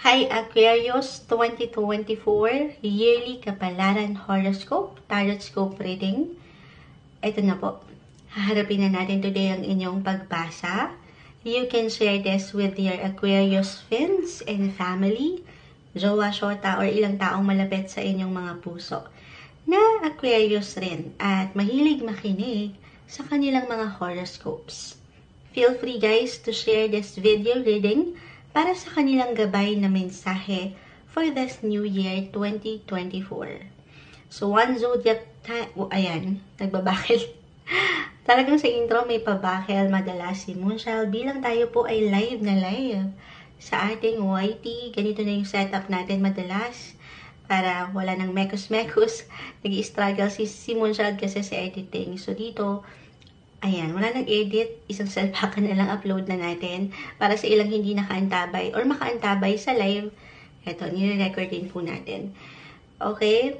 Hi Aquarius 2024 Yearly Kapalaran Horoscope, Tarot Reading. Ito na po. Haharapin na natin today ang inyong pagbasa. You can share this with your Aquarius friends and family, jowa, shota, or ilang taong malapit sa inyong mga puso na Aquarius rin at mahilig makinig sa kanilang mga horoscopes. Feel free guys to share this video reading para sa kanilang gabay na mensahe for this new year 2024. So, one zodiac ayan, nagbabakil. Talagang sa intro may pabakil madalas si Moonchild bilang tayo po ay live na live sa ating YT. Ganito na yung setup natin madalas para wala nang mekos-mekos. Nag-i-struggle si Moonchild kasi sa editing. So, dito, ayan, wala nag-edit, isang salpakan na lang upload na natin para sa ilang hindi nakaantabay or makaantabay sa live. Ito, nire-record din po natin. Okay?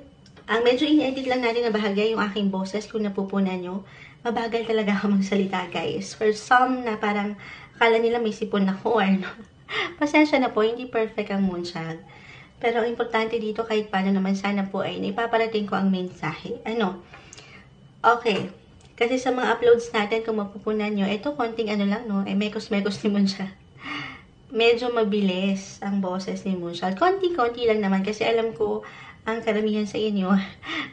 Ang medyo in-edit lang natin na bahagya yung aking boses kung napupunan nyo. Mabagal talaga ako magsalita, guys. For some na parang akala nila may sipon ako or no. Pasensya na po, hindi perfect ang Moonchild. Pero ang importante dito, kahit paano naman sana po ay naipaparating ko ang mensahe. Ano? Okay. Kasi sa mga uploads natin, kung mapupunan nyo, ito konting ano lang, no? Mekos-mekos ni Moonchild. Medyo mabilis ang boses ni Moonchild. Konti-konti lang naman kasi alam ko, ang karamihan sa inyo,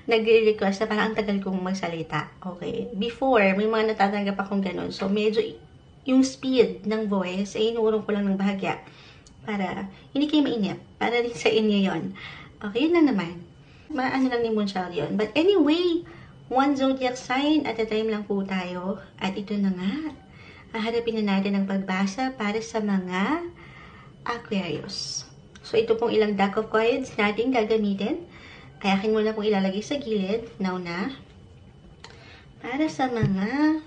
nagre-request na parang ang tagal kong magsalita. Okay. Before, may mga natatanggap akong ganun. So, medyo yung speed ng voice, ay inurong ko lang ng bahagya para hindi kayo mainip. Para rin sa inyo yon. Okay, yun lang naman. Maano lang ni Moonchild yun. But anyway, one zodiac sign at a time lang po tayo. At ito na nga, haharapin na natin ang pagbasa para sa mga Aquarius. So, ito pong ilang deck of cards natin gagamitin. Kaya akin muna pong ilalagay sa gilid. Now na. Para sa mga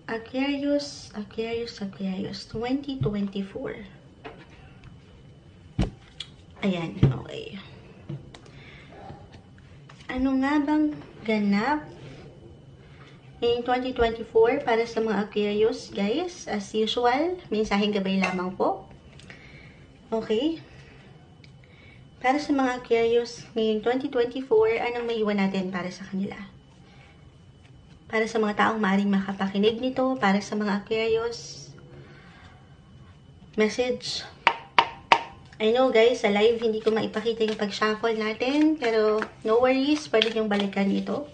Aquarius 2024. Ayan, okay. Ano nga bang ganap in 2024 para sa mga Aquarius, guys? As usual, mensaheng gabay lamang po. Okay. Para sa mga Aquarius ngayong 2024, anong maiwan natin para sa kanila? Para sa mga taong maaaring makapakinig nito, para sa mga Aquarius, message. I know guys, sa live hindi ko maipakita yung pag-shuffle natin, pero no worries, pwede niyong balikan ito.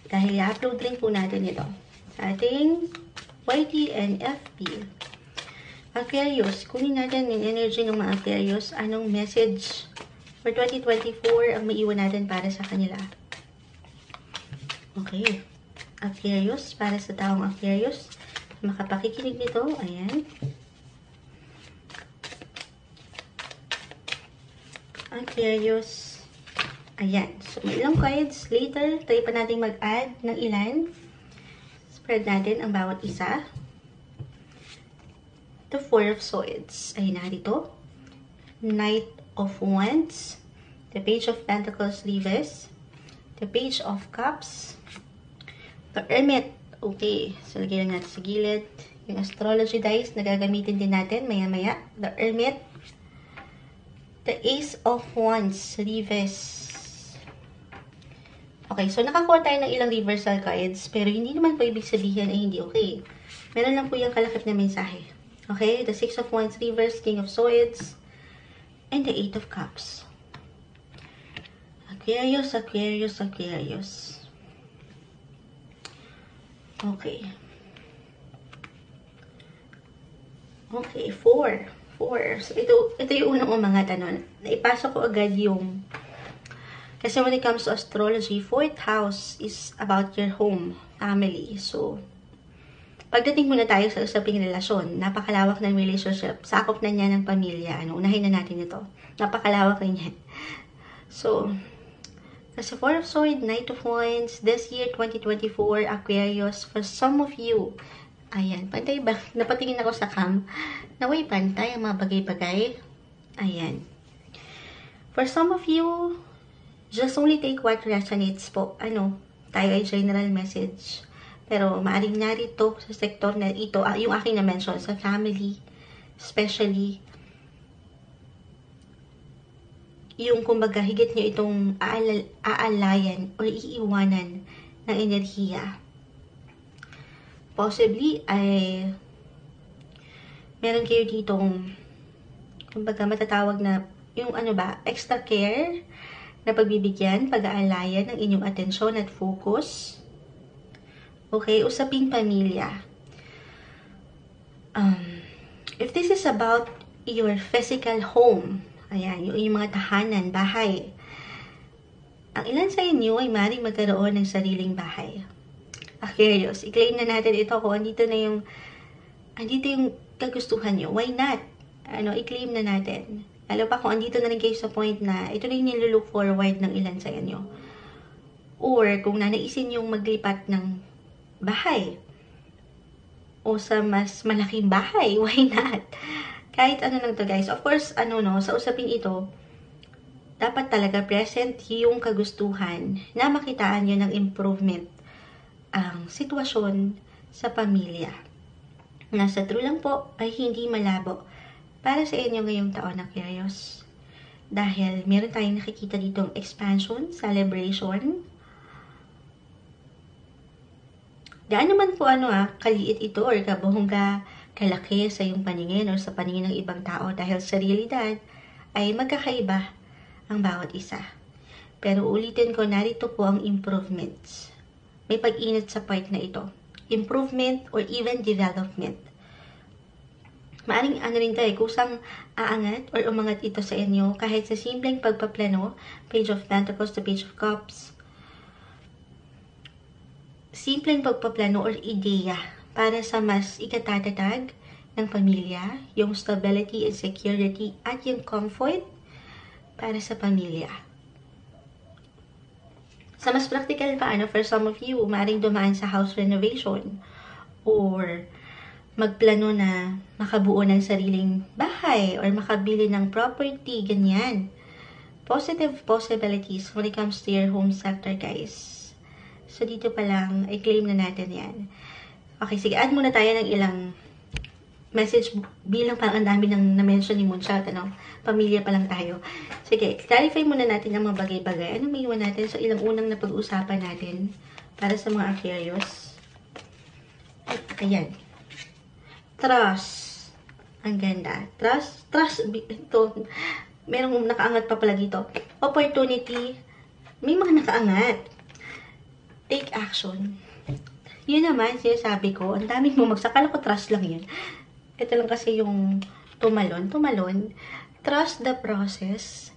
Dahil i-upload rin po natin ito sa ating YT and FB. Aquarius, kunin natin yung energy ng mga Aquarius. Anong message for 2024 ang maiwan natin para sa kanila? Okay. Aquarius, para sa taong Aquarius, makapakikinig nito. Ayan. Aquarius. Ayan. So, may ilang cards. Later, try pa natin mag-add ng ilan. Spread natin ang bawat isa. The Four of Swords. Ayan na dito. Knight of Wands. The Page of Pentacles reverse. The Page of Cups. The Hermit. Okay. So, lagyan lang natin sa gilid. Yung astrology dice na gagamitin din natin maya-maya. The Hermit. The Ace of Wands reverse. Okay, so nakakuha tayo ng ilang reversal cards, pero hindi naman po ibig sabihin ay hindi okay. Meron lang po yung kalakip na mensahe. Okay, the Six of Wands reverse, King of Swords, and the Eight of Cups. Aquarius, Aquarius, Aquarius. Okay. Okay, 4. So, ito yung unang umangat, ano. Naipasok ko agad yung kasi when it comes to astrology, 4th house is about your home, family. So, pagdating muna tayo sa usaping relasyon, napakalawak ng relationship. Sakop na niya ng pamilya. Ano, unahin na natin ito. Napakalawak rin yan. So, kasi 4 of Swords, Knight of Wands, this year, 2024, Aquarius, for some of you, ayan, pantay ba? Napatingin ako sa cam. Naway, pantay ang mga bagay-bagay. Ayan. For some of you, just only take what resonates po. Ano, tayo ay general message. Pero maaaring narito sa sektor na ito, yung aking na-mention, sa family, especially, yung kumbaga higit nyo itong aalayan or iiwanan ng enerhiya. Possibly ay meron kayo ditong kumbaga matatawag na yung extra care na pagbibigyan, pag-aalayan ng inyong atensyon at focus. Okay, usaping pamilya. If this is about your physical home, ayan, yung mga tahanan, bahay, ang ilan sa inyo ay maaaring magkaroon ng sariling bahay. Aquarius, i-claim na natin ito kung andito yung kagustuhan nyo. Why not? I-claim na natin. Lalo pa kung andito na rin kayo sa point na ito na yung nilulook forward ng ilan sa inyo. Or kung nanaisin yung maglipat ng bahay o sa mas malaking bahay, why not? Kahit ano lang to guys. Of course, sa usapin ito, dapat talaga present yung kagustuhan na makitaan nyo ng improvement ang sitwasyon sa pamilya. Nasa true lang po ay hindi malabo para sa inyo ngayong taon, Aquarius. Dahil meron tayong nakikita ditong expansion, celebration. Daan naman po kaliit ito or kabuhongga, kalaki sa iyong paningin or sa paningin ng ibang tao dahil sa realidad ay magkakaiba ang bawat isa. Pero ulitin ko, narito po ang improvements. May pag-init sa part na ito. Improvement or even development. Maaring rin tayo, kusang aangat or umangat ito sa inyo kahit sa simpleng pagpaplano, Page of Pentacles to Page of Cups. Simpleng pagpaplano or ideya para sa mas ikatatag ng pamilya, yung stability and security at yung comfort para sa pamilya. Sa mas practical pa, for some of you, maaaring dumaan sa house renovation or magplano na makabuo ng sariling bahay or makabili ng property, ganyan. Positive possibilities when it comes to your home sector, guys. So, dito pa lang, i-claim na natin yan. Okay, sige, add muna tayo ng ilang message bilang parang ang dami nang na-mention ni Moonshot, pamilya pa lang tayo. Sige, clarify muna natin ang mga bagay-bagay. Ano may iwan natin sa ilang unang na pag-uusapan natin para sa mga Aquarius? Ayan. Trust. Ang ganda. Trust. Ito. Merong nakaangat pa pala dito. Opportunity. May mga nakaangat. Take action. Yun naman, sinasabi ko, ang daming bumagsak. Akala ko trust lang yun. Ito lang kasi yung tumalon. Trust the process.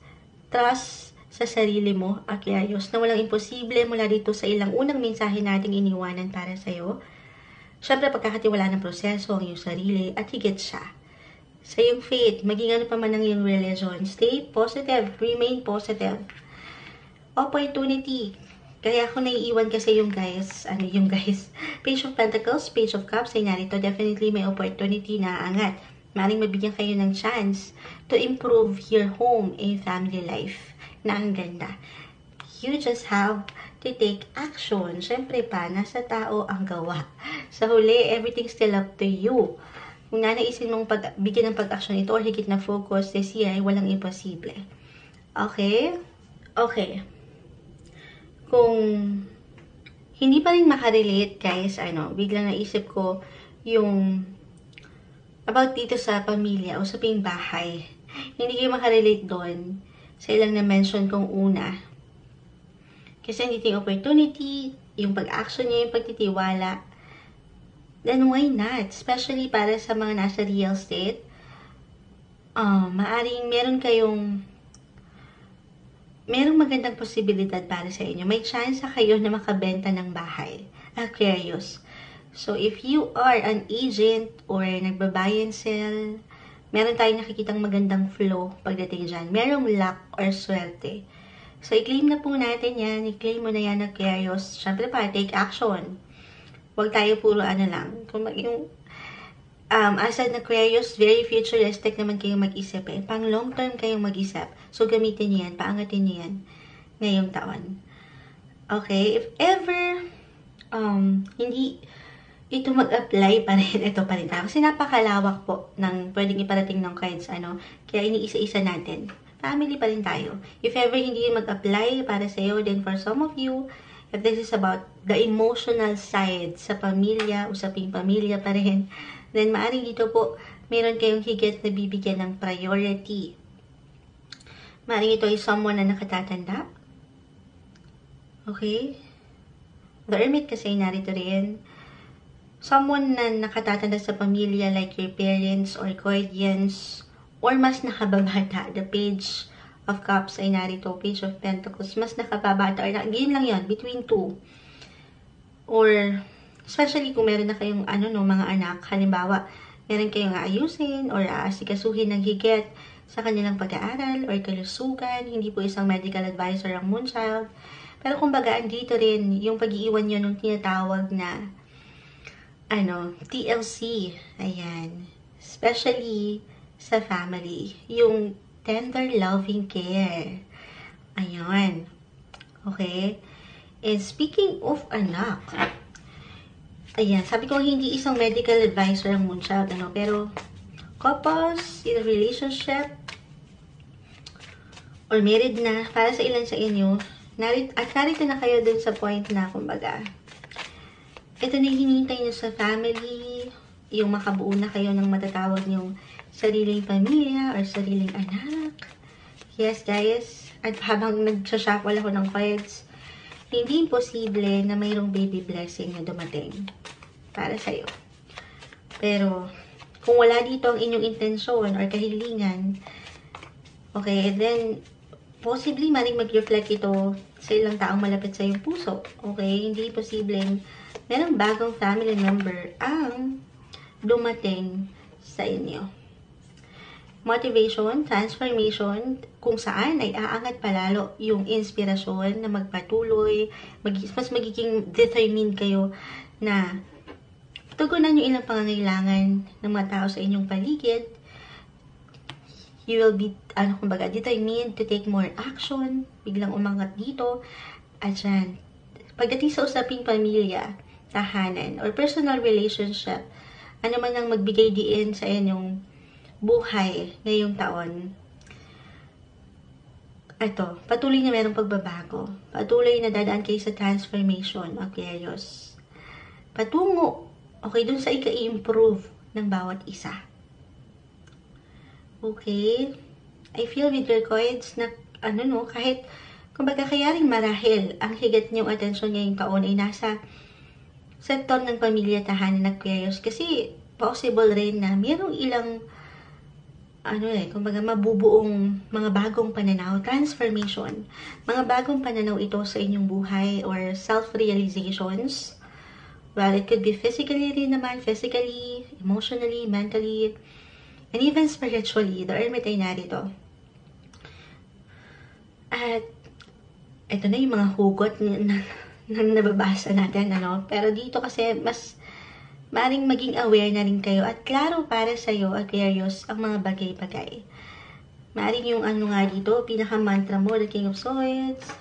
Trust sa sarili mo, Aquarius, na walang imposible mula dito sa ilang unang mensahe nating iniwanan para sa'yo. Siyempre, pagkakatiwala ng proseso ang iyong sarili at higit siya. Sa iyong faith, maging ano pa man ang iyong religion, stay positive, remain positive. Opportunity. Kaya ako naiiwan kasi yung guys, Page of Pentacles, Page of Cups, ay narito, definitely may opportunity na angat. Maring mabigyan kayo ng chance to improve your home and family life na ang ganda. You just have to take action. Siyempre pa, nasa tao ang gawa. Sa huli, everything's still up to you. Kung nanaisin mong bigyan ng pag-action ito or higit na focus this year, ay walang imposible. Okay? Okay. Kung hindi pa rin makarelate, guys, biglang naisip ko yung about dito sa pamilya o sa bahay. Hindi kayo makarelate doon sa ilang na-mention kong una. Kasi hindi yung opportunity, yung pag-action niya, yung pagtitiwala, then why not? Especially para sa mga nasa real estate, maaring merong magandang posibilidad para sa inyo. May chance kayo na makabenta ng bahay, Aquarius. So, if you are an agent or nagbabuy and sell, meron tayong nakikitang magandang flow pagdating dyan. Merong luck or swerte. So, i-claim na po natin yan. I-claim mo na yan, Aquarius. Siyempre pa, take action. Huwag tayo puro lang. Kung as an Aquarius, very futuristic naman kayong mag-isip Pang long term kayong mag-isip. So, gamitin niyo yan. Paangatin niyo yan ngayong taon. Okay? If ever, hindi ito mag-apply pa rin, ito pa rin. Kasi napakalawak po ng pwedeng iparating ng cards, kaya iniisa-isa natin family pa rin tayo. If ever hindi mag-apply para sa'yo, then for some of you, if this is about the emotional side sa pamilya, usaping pamilya pa rin, then maaring dito po, meron kayong higit na bibigyan ng priority. Maaring ito ay someone na nakatatanda. Okay? The Hermit kasi narito rin. Someone na nakatatanda sa pamilya like your parents or guardians or mas nakababata. The Page of Cups ay narito. Page of Pentacles. Mas nakababata. Or yun lang yun. Between two. Or especially kung meron na kayong mga anak. Halimbawa, meron kayong aayusin or aasikasuhin ng higit sa kanilang pag-aaral or kalusugan. Hindi po isang medical advisor ang Moonchild. Pero kumbaga, andito rin yung pag-iiwan nyo nung tinatawag na TLC. Ayan. Especially sa family. Yung tender loving care. Ayan. Okay? And speaking of anak, ayan, sabi ko hindi isang medical advisor ang Moonchild, pero couples in a relationship or married na, para sa ilan sa inyo, narito na kayo dun sa point na, kumbaga, ito na hinihintay nyo sa family, yung makabuo na kayo ng matatawag nyong sariling pamilya or sariling anak. Yes, guys. At habang nagsashuffle ako ng cards, hindi imposible na mayroong baby blessing na dumating para sa'yo. Pero, kung wala dito ang inyong intensyon or kahilingan, okay, then, possibly maring mag-reflect ito sa ilang taong malapit sa iyong puso. Okay? Hindi posibleng merong bagong family member ang dumating sa inyo. Motivation, transformation, kung saan ay aangat palalo yung inspirasyon na magpatuloy, mas magiging determined kayo na tugunan yung ilang pangangailangan ng mga tao sa inyong paligid. You will be, determined to take more action, biglang umangat dito, at yan. Pagdating sa usaping pamilya, tahanan, or personal relationship, ano man ang magbigay diin sa inyong buhay ngayong taon, ito, patuloy na merong pagbabago. Patuloy na dadaan kayo sa transformation, Aquarius. Patungo, okay, dun sa ika-improve ng bawat isa. Okay? I feel with your cards na, kahit, kumbaga kaya rin marahil, ang higat niyong atensyon ngayong taon ay nasa sektor ng pamilya, tahanan ng Aquarius. Kasi, possible rin na mayroong ilang, kumbaga mabubuong mga bagong pananaw, transformation. Mga bagong pananaw ito sa inyong buhay or self-realizations. Well, it could be physically rin naman, physically, emotionally, mentally, and even spiritually. The Hermit ay narito. At, ito na yung mga hugot na nababasa natin, Pero dito kasi, mas maring maging aware na rin kayo at klaro para sa'yo, Aquarius, ang mga bagay-bagay. Maring yung nga dito, pinaka-mantra mo, the King of Swords,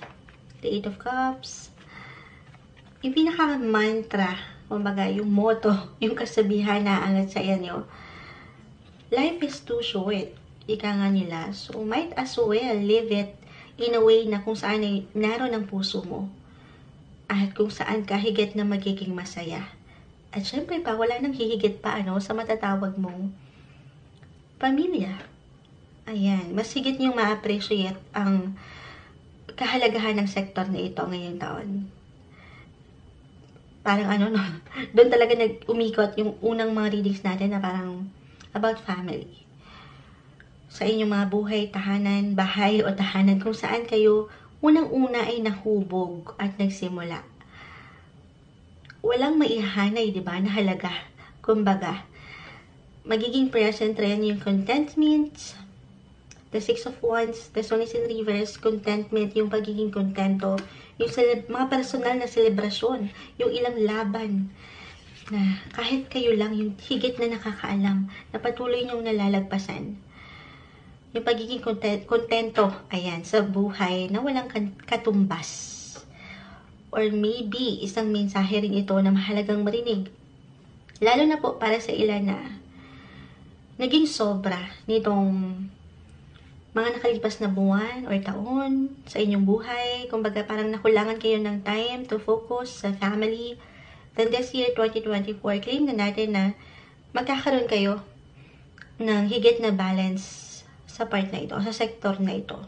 the Eight of Cups. Yung pinaka-mantra, kumbaga, yung motto, yung kasabihan na angat sa inyo, life is too short, ika nga nila. So, might as well live it in a way na kung saan ay naroon ang puso mo. At kung saan kahigit na magiging masaya. At syempre pa, wala nang hihigit pa sa matatawag mong pamilya. Ayan, mas higit niyong ma-appreciate ang kahalagahan ng sektor na ito ngayong taon. Parang doon talaga nag-umikot yung unang mga readings natin na parang about family. Sa inyong mga buhay, tahanan, bahay o tahanan kung saan kayo unang-una ay nahubog at nagsimula. Walang maihanay, di ba, na halaga. Kumbaga, magiging present rin yung contentment, the Six of Wands, the Sun is in reverse, contentment, yung pagiging kontento, yung mga personal na selebrasyon, yung ilang laban, na kahit kayo lang, yung higit na nakakaalam, na patuloy niyong nalalagpasan. Yung pagiging kontento, ayan, sa buhay na walang katumbas. Or maybe, isang mensahe rin ito na mahalagang marinig. Lalo na po para sa ilan na naging sobra nitong mga nakalipas na buwan or taon sa inyong buhay. Kumbaga parang nakulangan kayo ng time to focus sa family. Then this year, 2024, claim na natin na magkakaroon kayo ng higit na balance sa part na ito, sa sector na ito.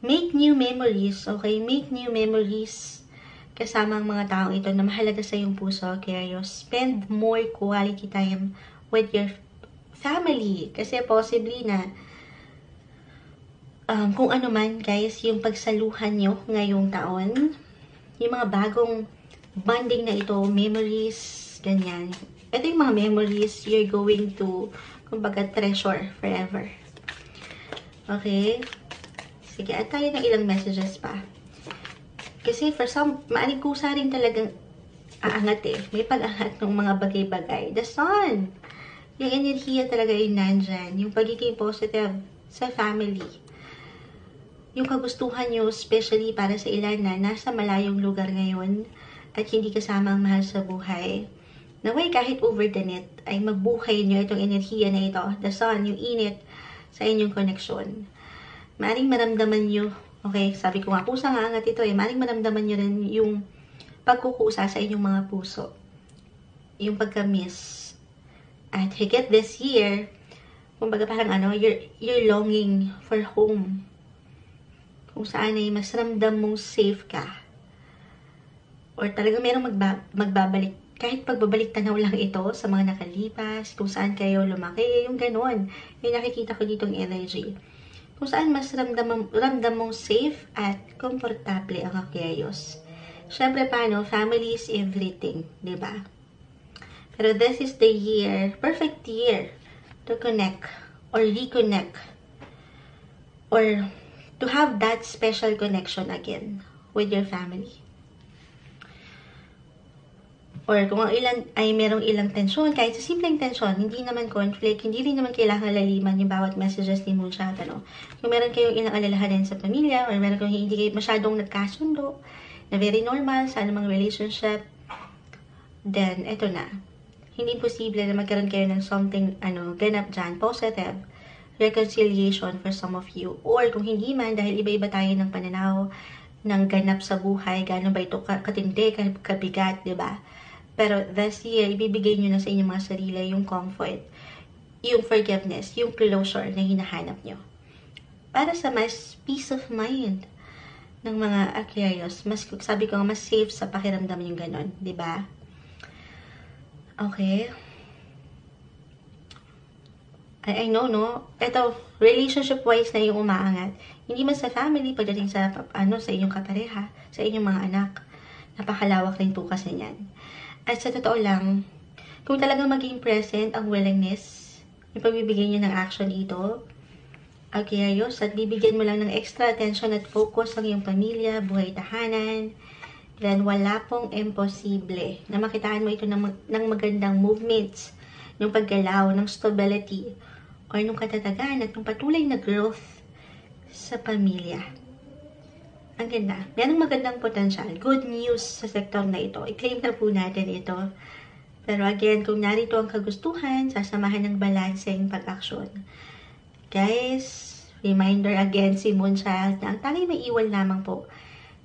Make new memories, okay? Make new memories kasama ang mga taong ito na mahalaga sa iyong puso, Aquarius. Spend more quality time with your family. Kasi possibly na kung ano man, guys, yung pagsaluhan nyo ngayong taon, yung mga bagong bonding na ito, memories, ganyan. Ito yung mga memories you're going to, kumbaga, treasure forever. Okay? Sige, at tayo ng ilang messages pa. Kasi for some, maaring kusa rin talagang aangat eh. May pag-angat ng mga bagay-bagay. The sun! Yung enerhiya talaga yung nandyan. Yung pagiging positive sa family. Yung kagustuhan nyo, especially para sa ilan na nasa malayong lugar ngayon at hindi kasama ang mahal sa buhay. Naway kahit over the net ay mabuhay nyo itong enerhiya na ito. The sun, yung init sa inyong connection. Maaring maramdaman nyo, okay, sabi ko nga, pusa nga angat ito eh. Maaring maramdaman nyo rin yung pagkukusa sa inyong mga puso. Yung pagka-miss. At higit this year, kumbaga parang ano, you're longing for home. Kung saan ay mas ramdam mong safe ka. Or talagang merong magbabalik. Kahit pagbabalik tanaw lang ito sa mga nakalipas, kung saan kayo lumaki, yung ganon. Yung nakikita ko ditong energy. Kung saan mas ramdam mong safe at komportable ang Aquarius. Siyempre paano, family is everything, diba? Pero this is the year, perfect year, to connect or reconnect or to have that special connection again with your family. Or kung ang ilan ay merong ilang tensyon, kahit sa simpleng tensyon, hindi naman conflict, hindi rin naman kailangan laliman yung bawat messages ni Moonshot, ano. Kung meron kayong ilang alalahanin sa pamilya, or meron kayong hindi kayo masyadong nagkasundo, na very normal sa anumang relationship, then, eto na. Hindi posible na magkaroon kayo ng something, ganap dyan, positive, reconciliation for some of you. Or kung hindi man, dahil iba-iba tayo ng pananaw, ng ganap sa buhay, gano'n ba ito katindi, kabigat, diba? Pero this year, ibibigay nyo na sa inyong mga sarili yung comfort, yung forgiveness, yung closure na hinahanap nyo. Para sa mas peace of mind ng mga Aquarius, mas, sabi ko nga, mas safe sa pakiramdam yung gano'n, diba? Okay. I know, no? Ito, relationship-wise na yung umaangat. Hindi man sa family, pagdating sa, sa inyong kapareha, sa inyong mga anak. Napakalawak rin po kasi niyan. At sa totoo lang, kung talagang maging present ang willingness, yung pagbibigay nyo ng action dito, Aquarius, at bibigyan mo lang ng extra attention at focus ang iyong pamilya, buhay tahanan, then wala pong imposible na makitaan mo ito ng magandang movements, ng paggalaw, ng stability, or ng katatagan at ng patuloy na growth sa pamilya. Ang ganda. Yan ang magandang potential. Good news sa sektor na ito. I-claim na po natin ito. Pero again, kung narito ang kagustuhan, sasamahan ng balancing pag-aksyon. Guys, reminder again si Moonchild na ang tanging may iwan lamang po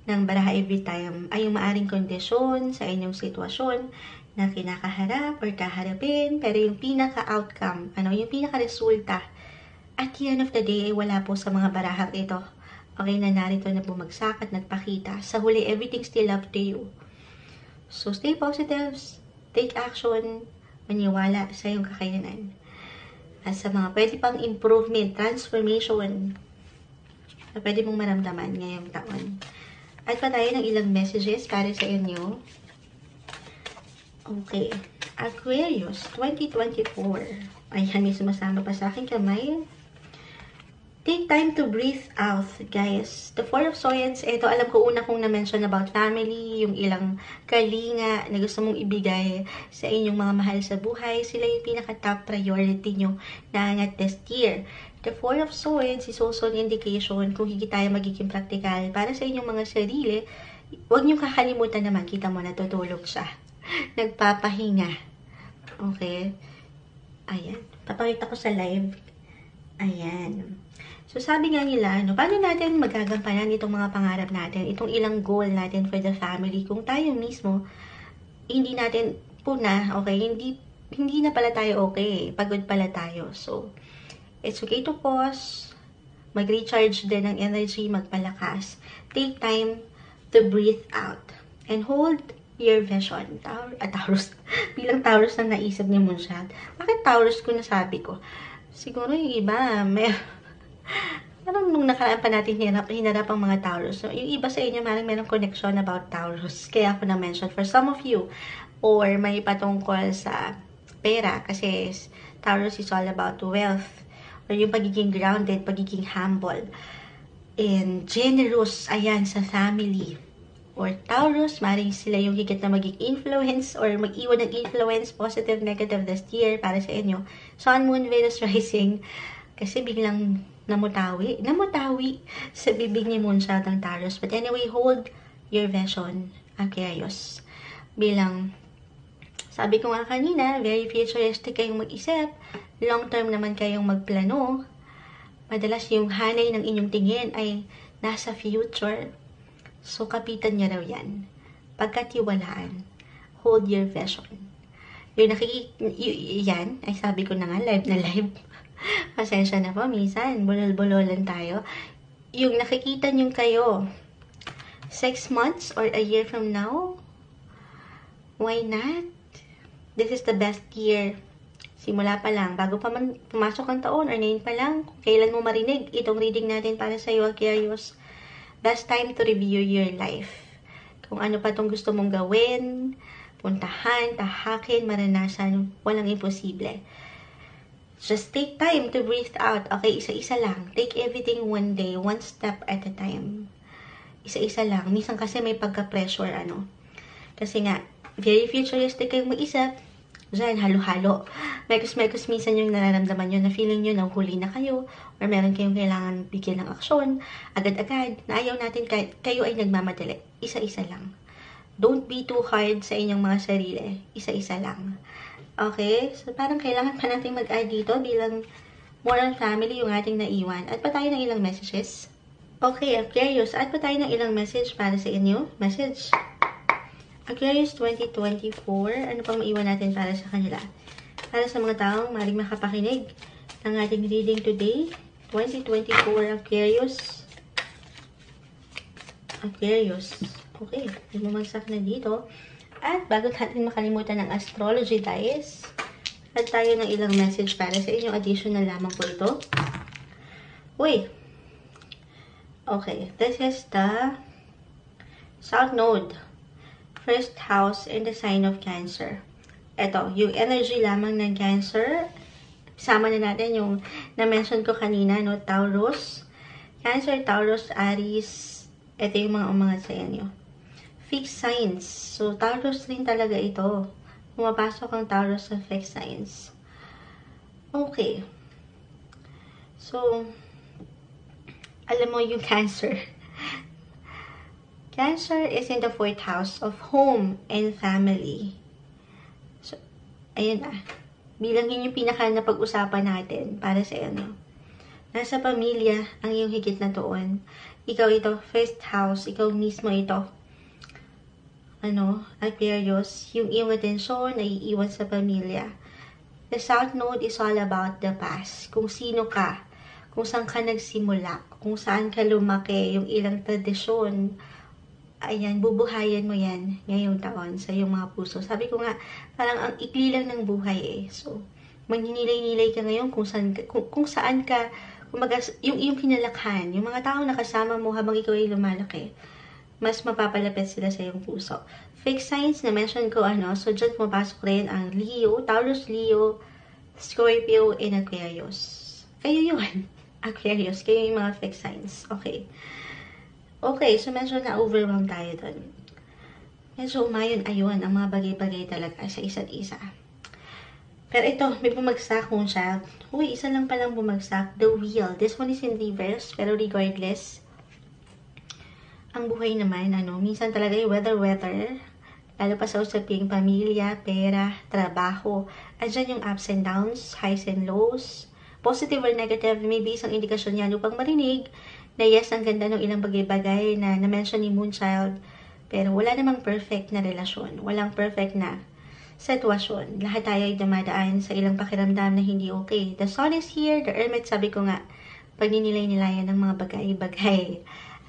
ng baraha every time ay yung maaring kondisyon sa inyong sitwasyon na kinakaharap or kaharapin, pero yung pinaka-outcome, yung pinaka-resulta, at the end of the day ay wala po sa mga barahang ito. Okay, na narito na bumagsak at nagpakita. Sa huli, everything still up to you. So, stay positive, take action, maniwala sa iyong kakayanan. At sa mga pwede pang improvement, transformation, na pwede mong maramdaman ngayong taon. At pa tayo ng ilang messages para sa inyo. Okay. Aquarius, 2024. Ayan, may sumasama pa sa akin kamay. Take time to breathe out, guys. The Four of Swords, ito, alam ko una kong na-mention about family, yung ilang kalinga na gusto mong ibigay sa inyong mga mahal sa buhay. Sila yung pinaka-top priority nyo na angat this year. The Four of Swords is also an indication kung hindi tayo magiging practical para sa inyong mga sarili. Huwag nyo kakalimutan naman, kita mo, natutulog siya. Nagpapahinga. Okay? Ayan. Papakita ko sa live. Ayan. So, sabi nga nila, paano natin magagampanan itong mga pangarap natin, itong ilang goal natin for the family, kung tayo mismo, hindi natin puna, okay, hindi na pala tayo okay, pagod pala tayo. So, it's okay to pause, mag-recharge din ng energy, magpalakas. Take time to breathe out, and hold your vision. Taurus. Bilang Taurus na naisip ni Moonshot. Bakit Taurus ko nasabi ko? Siguro yung iba, parang nung nakaraan pa natin hinarap ang mga Taurus. So, yung iba sa inyo, merong connection about Taurus. Kaya ako na-mention. For some of you, or may patungkol sa pera. Kasi Taurus is all about wealth. Or yung pagiging grounded, pagiging humble. And generous, ayan, sa family. Or Taurus, maring sila yung higit na maging influence or mag-iwan ng influence, positive, negative this year para sa inyo. Sun, Moon, Venus, Rising. Kasi biglang namutawi sa bibig ni Moonshot ang Taurus. But anyway, hold your vision, Aquarius. Bilang, sabi ko nga kanina, very futuristic kayong mag-isip, long term naman kayong magplano. Madalas yung hanay ng inyong tingin ay nasa future. So, kapitan niya raw yan. Pagkatiwalaan, hold your vision. Yung yan, ay sabi ko na nga, live na live. Pasensya na po, minsan, bulol-bulolan tayo. Yung nakikita nyo kayo, 6 months or a year from now, why not? This is the best year. Simula pa lang, bago pa man pumasok ang taon, or ngayon pa lang, kailan mo marinig itong reading natin para sa iyo, Aquarius. Best time to review your life. Kung ano pa itong gusto mong gawin, puntahan, tahakin, maranasan, walang imposible. Just take time to breathe out. Okay, isa-isa lang. Take everything one day, one step at a time. Isa-isa lang. Minsan kasi may pagka-pressure, Kasi nga, very futuristic kayong mag-isip. Diyan, halo-halo. Mekos-mekos minsan yung nararamdaman nyo na feeling nyo na huli na kayo or meron kayong kailangan bigyan ng aksyon. Agad-agad, na ayaw natin kayo ay nagmamadali. Isa-isa lang. Don't be too hard sa inyong mga sarili. Isa-isa lang. Okay? So, parang kailangan pa natin mag-add dito bilang more on family yung ating naiwan. Add pa tayo ng ilang messages. Okay, Aquarius, add pa tayo ng ilang message para sa inyo. Message. Aquarius 2024, ano pang maiwan natin para sa kanila? Para sa mga taong maaaring makapakinig ng ating reading today, 2024, Aquarius. Aquarius. Okay, lumagsak na dito. At bago natin makalimutan ng astrology dice, add tayo ng ilang message para sa inyong additional lamang po ito. Uy! Okay, this is the South Node. First house in the sign of Cancer. Ito, yung energy lamang ng Cancer. Sama na natin yung na-mention ko kanina, Taurus. Cancer, Taurus, Aries. Ito yung mga umangat sa inyo. Fixed signs. So, Taurus rin talaga ito. Pumapasok ang Taurus sa fixed signs. Okay. So, alam mo yung Cancer. Cancer is in the 4th house of home and family. So, ayun na. Bilang yun yung pinaka na pag-usapan natin para sa inyo. Nasa pamilya ang iyong higit na tuon. Ikaw ito, first house. Ikaw mismo ito. Aquarius, yung iyong atensyon na iiwan sa pamilya. The South Node is all about the past. Kung sino ka, kung saan ka nagsimula, kung saan ka lumaki, yung ilang tradisyon, ayan, bubuhayan mo yan ngayong taon sa iyong mga puso. Sabi ko nga, parang ang ikli lang ng buhay eh. So, magninilay-nilay ka ngayon kung saan ka, yung iyong kinalakhan, yung mga taong nakasama mo habang ikaw ay lumalaki, mas mapapalapit sila sa iyong puso. Fixed signs na mention ko, so dyan pumapasok rin ang Leo, Taurus, Leo, Scorpio, and Aquarius. Kayo yun. Aquarius, kayo yung mga fixed signs. Okay. Okay, so medyo na-overwhelm tayo dun. Medyo umayon-ayon ang mga bagay-bagay talaga sa isa't isa. Pero ito, may bumagsak kung siya. Uy, isa lang palang bumagsak. The Wheel. This one is in reverse, pero regardless, ang buhay naman, minsan talaga yung weather, lalo pa sa usaping pamilya, pera, trabaho. Andyan yung ups and downs, highs and lows, positive or negative, maybe isang indikasyon yan upang marinig na yes, ang ganda ng ilang bagay-bagay na na-mention ni Moonchild, pero wala namang perfect na relasyon, walang perfect na sitwasyon. Lahat tayo ay dumadaan sa ilang pakiramdam na hindi okay. The Sun is here, the Hermit, sabi ko nga, pag ninilay-nilayan ng mga bagay-bagay,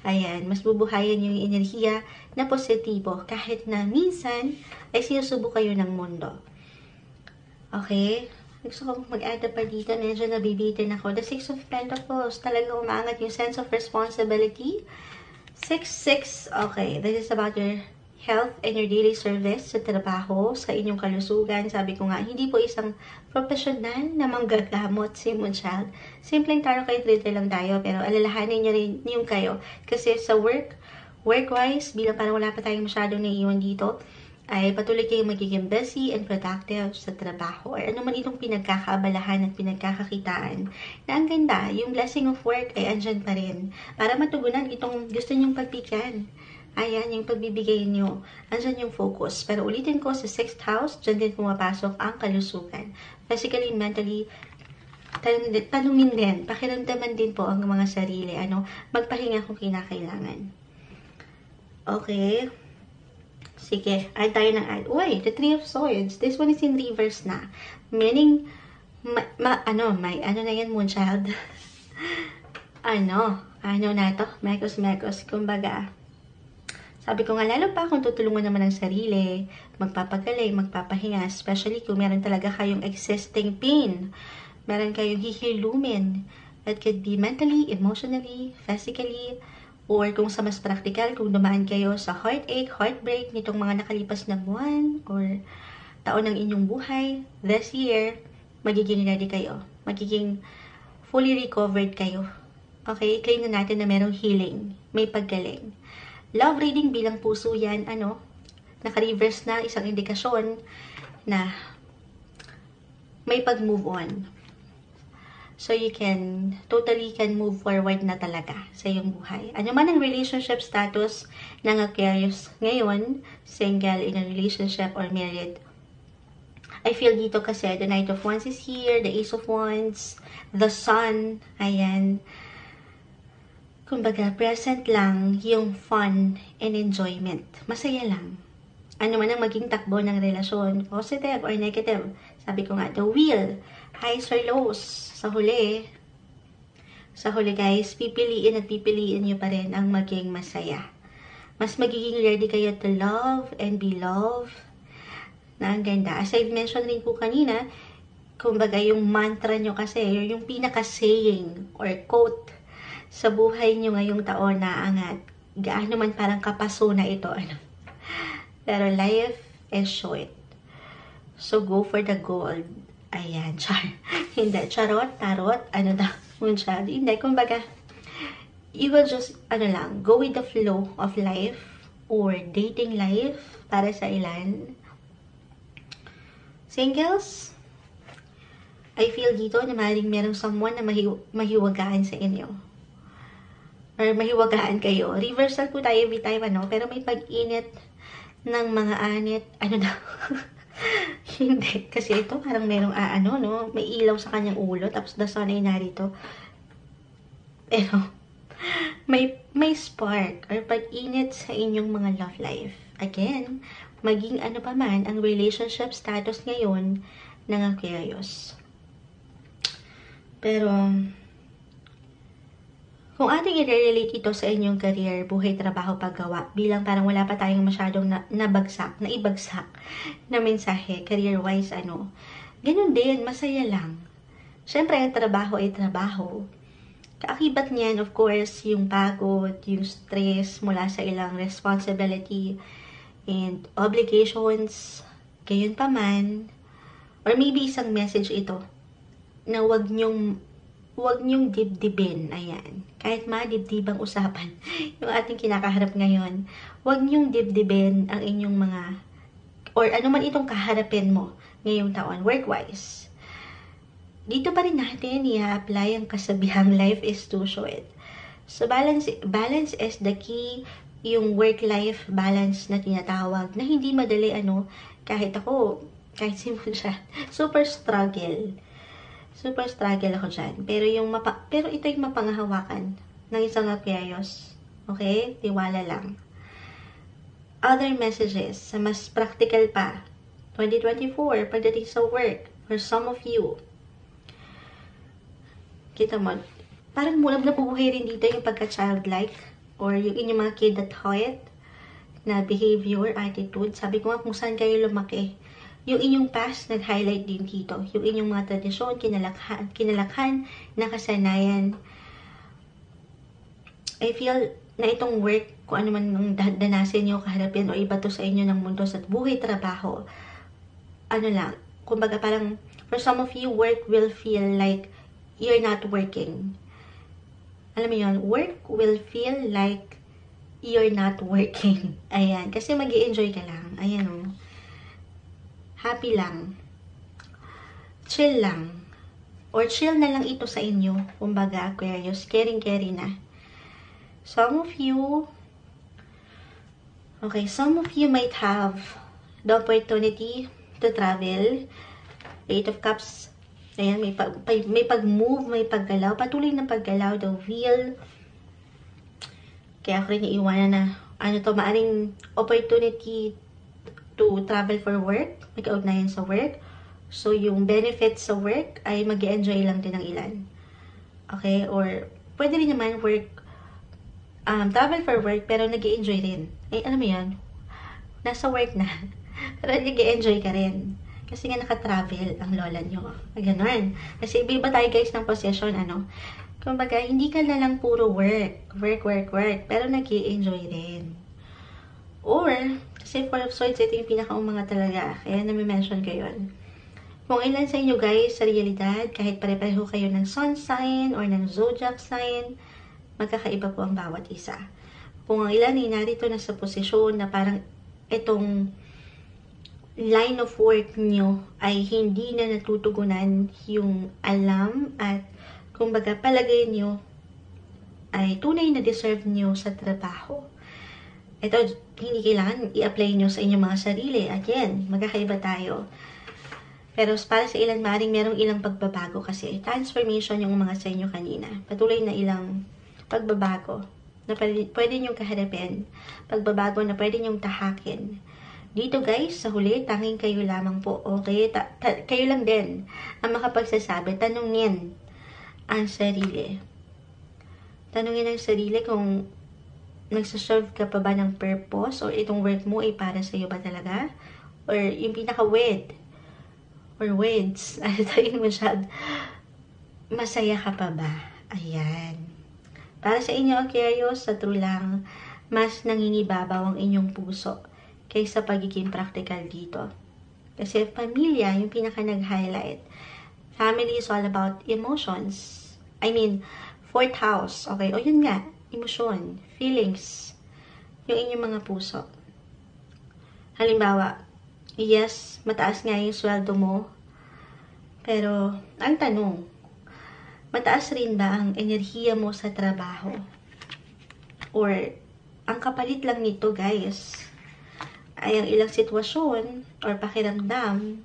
ayan, mas bubuhayan yung enerhiya na positibo kahit na minsan ay sinusubo kayo ng mundo. Okay? Gusto ko mag-add pa dito, medyo nabibitin ako. The Six of Pentacles, talaga umangat yung sense of responsibility. 6-6, okay, this is about your health and your daily service sa trabaho, sa inyong kalusugan. Sabi ko nga, hindi po isang professional na manggagamot si Moonchild. Simpleng tarot card reader lang tayo, pero alalahanin nyo rin yung kayo. Kasi sa work-wise, bilang parang wala pa tayong masyadong naiiwan dito, ay patuloy kayong magiging busy and productive sa trabaho. Or ano man itong pinagkakaabalahan at pinagkakakitaan. Na ang ganda, yung blessing of work ay andyan pa rin. Para matugunan itong gusto nyong pagpikyan. Ayan, yung pagbibigay nyo. Andyan yung focus. Pero ulitin ko, sa 6th house, dyan din pumapasok ang kalusugan. Physically, mentally, tanungin din. Pakiramdaman din po ang mga sarili. Magpahinga kung kinakailangan. Okay. Sige, add tayo ng add. Uy, the 3 of Swords. This one is in reverse na. Meaning, may ano na yan, Moonchild? ano na to? Mekos. Kumbaga, sabi ko nga, lalo pa kung tutulungan naman ang sarili, magpapagaling, magpapahinga, especially kung meron talaga kayong existing pain. Meron kayong hihilumin. It could be mentally, emotionally, physically, or kung sa mas practical, kung dumaan kayo sa heartache, heartbreak nitong mga nakalipas na buwan or taon ng inyong buhay, this year, magiging ready kayo. Magiging fully recovered kayo. Okay, claim na natin na merong healing, may paggaling. Love reading bilang puso yan, naka-reverse na isang indikasyon na may pag-move on. So, you totally can move forward na talaga sa iyong buhay. Ano man ang relationship status ng Aquarius ngayon, single, in a relationship, or married, I feel dito kasi the Knight of Wands is here, the Ace of Wands, the Sun, ayan. Kumbaga, present lang yung fun and enjoyment. Masaya lang. Ano man ang maging takbo ng relasyon, positive or negative. Sabi ko nga, the wheel, highs or lows. Sa huli guys, pipiliin nyo pa rin ang maging masaya. Mas magiging ready kayo to love and be loved. Na ang ganda. As I mentioned rin po kanina, kumbaga yung mantra nyo kasi, yung pinaka-saying or quote sa buhay nyo ngayong taon na angat. Gaano man parang kapaso na ito. Pero life is short. So go for the gold. Ayan, hindi, charot, tarot, Moonchild. Hindi, kumbaga, you will just, go with the flow of life or dating life para sa ilan. Singles, I feel dito na maaaring merong someone na mahiwagaan sa inyo. Or mahiwagaan kayo. Reversal po tayo every time, pero may pag-init ng mga anit, Hindi. Kasi ito parang merong may ilaw sa kanyang ulo. Tapos the sun ay narito. Pero, may spark or pag-init sa inyong mga love life. Again, maging pa man ang relationship status ngayon ng Aquarius. Pero, kung ating i-relate ito sa inyong career, buhay, trabaho, paggawa, bilang parang wala pa tayong masyadong naibagsak na mensahe, career-wise, ganun din, masaya lang. Siyempre, ang trabaho ay trabaho. Kaakibat niyan, of course, yung pagod, yung stress mula sa ilang responsibility and obligations, gayon pa man, or maybe isang message ito, na wag nyong dibdibin, ayan. Kahit madibdibang usapan, yung ating kinakaharap ngayon, wag nyong dibdibin ang inyong mga, or ano man itong kaharapin mo ngayong taon, work-wise. Dito pa rin natin i-apply ang kasabihang life is too short. So, balance is the key, yung work-life balance na tinatawag, na hindi madali, kahit simple siya, super struggle. Super struggle ako dyan. Pero ito yung mapanghahawakan ng isang Aquarius. Okay? Tiwala lang. Other messages, mas practical pa. 2024, pagdating sa work, for some of you. Kita mo, parang mulang nabubuhay rin dito yung pagka-childlike or yung inyong mga kid at heart na behavior, attitude. Sabi ko nga kung saan kayo lumaki. Yung inyong past, nag-highlight din dito. Yung inyong mga tradisyon, kinalakhan, nakasanayan. I feel na itong work, kung ano man ang danasin nyo, kaharapin, o iba to sa inyo ng mundo sa buhay, trabaho, ano lang, kumbaga parang, for some of you, work will feel like you're not working. Alam mo yun, work will feel like you're not working. Ayan, kasi mag-i-enjoy ka lang. Ayan o. Happy lang. Chill lang. Or chill na lang ito sa inyo. Kumbaga, Aquarius, caring-caring na. Some of you might have the opportunity to travel. Eight of Cups. Ayan, may pag-move, may paggalaw. Patuloy na paggalaw, the wheel. Kaya ako rin iiwanan na, maaring opportunity to travel for work. May kaugnayan sa work. So, yung benefits sa work ay mag-enjoy lang din ng ilan. Okay? Or, pwede rin naman travel for work, pero nag-i-enjoy rin. Eh, alam mo yun? Nasa work na. Pero nag-i-enjoy ka rin. Kasi nga naka-travel ang lola nyo. Ganon. Kasi iba tayo guys ng possession, Kumbaga, hindi ka na lang puro work. Work. Pero nag-i-enjoy rin. Or, kasi Four of Swords, ito yung pinaka-umanga talaga. Kaya nami-mention ko yun. Kung ilan sa inyo guys, sa realidad, kahit pare-pareho kayo ng sun sign or ng zodiac sign, magkakaiba po ang bawat isa. Kung ang ilan ay narito na sa posisyon na parang itong line of work nyo ay hindi na natutugunan yung alam at kumbaga palagay nyo ay tunay na deserve nyo sa trabaho. Ito, hindi kailangan i-apply nyo sa inyong mga sarili. Again, magkakaiba tayo. Pero para sa ilan, maaaring merong ilang pagbabago kasi transformation yung mga sa inyo kanina. Patuloy na ilang pagbabago na pwede nyong kaharapin. Pagbabago na pwede nyong tahakin. Dito guys, sa huli, tanging kayo lamang po. Okay? Kayo lang din ang makapagsasabi. Tanungin ang sarili. Tanungin ang sarili kung nagsaserve ka pa ba ng purpose or itong work mo ay para sa iyo ba talaga? Or yung pinaka-weird or words, tayo masyad, masaya ka pa ba? Ayan. Para sa inyo, Aquarius, sa true lang, mas nangingibabaw ang inyong puso kaysa pagiging practical dito. Kasi pamilya, yung pinaka nag-highlight. Family is all about emotions. I mean, 4th house. Okay, o yun nga, emosyon, feelings, yung inyong mga puso. Halimbawa, yes, mataas nga yung sweldo mo, pero ang tanong, mataas rin ba ang enerhiya mo sa trabaho? Or, ang kapalit lang nito guys, ay ang ilang sitwasyon or pakiramdam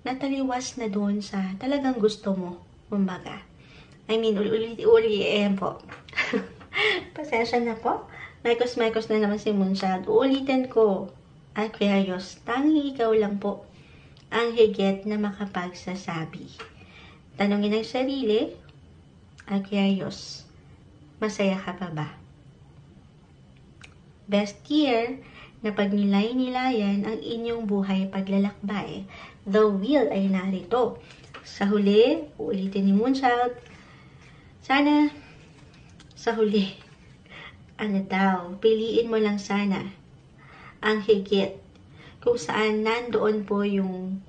na taliwas na doon sa talagang gusto mo, kumbaga. I mean, ulit-ulit po. Pasensya na po. Mekos na naman si Moonchild. Uulitin ko, Aquarius, tanging ikaw lang po ang higit na makapagsasabi. Tanungin ang sarili, Aquarius, masaya ka pa ba? Best year na pagnilay-nilayan ang inyong buhay paglalakbay. The wheel ay narito. Sa huli, uulitin ni Moonchild, sana sa huli, piliin mo lang sana ang higit kung saan nandoon po yung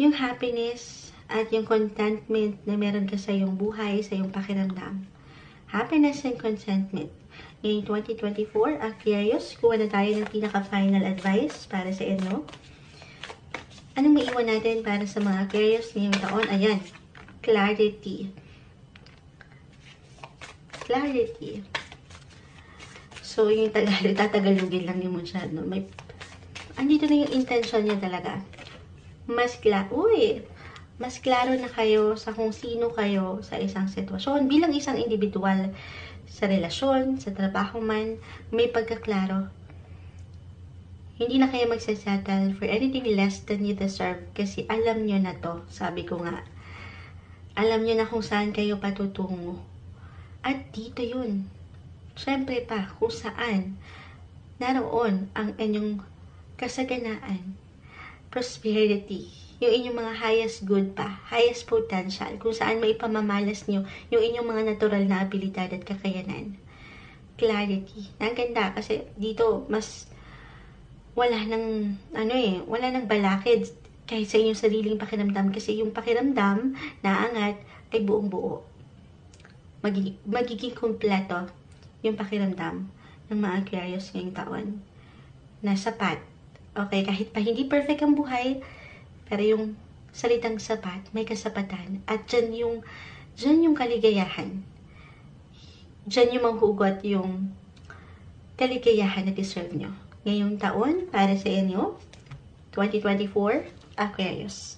happiness at yung contentment na meron ka sa iyong buhay, sa iyong pakiramdam. Happiness and contentment. Ngayong 2024, Aquarius, kuha na tayo ng pinaka-final advice para sa inyo. Anong maiwan natin para sa mga Aquarius ngayong taon? Ayan, clarity. Clarity. So, yung tatagalugin lang ni Moonchild, no? Andito na yung intention niya talaga. mas klaro na kayo sa kung sino kayo sa isang sitwasyon. Bilang isang individual, sa relasyon, sa trabaho man, may pagkaklaro. Hindi na kayo magsasettle for anything less than you deserve kasi alam nyo na to, sabi ko nga. Alam nyo na kung saan kayo patutungo. At dito yun. Siyempre pa, kung saan naroon ang inyong kasaganaan, prosperity, yung inyong mga highest good pa, highest potential, kung saan may pamamalas nyo yung inyong mga natural na abilidad at kakayanan. Clarity. Ang ganda kasi dito mas wala nang wala nang balakid kahit sa inyong sariling pakiramdam kasi yung pakiramdam na angat ay buong buo. Magiging kumpleto yung pakiramdam ng mga Aquarius ngayong taon na sapat. Okay, kahit pa hindi perfect ang buhay, pero yung salitang sapat, may kasapatan. At dyan yung kaligayahan. Dyan yung manghugot yung kaligayahan na deserve nyo. Ngayong taon, para sa inyo, 2024, Aquarius.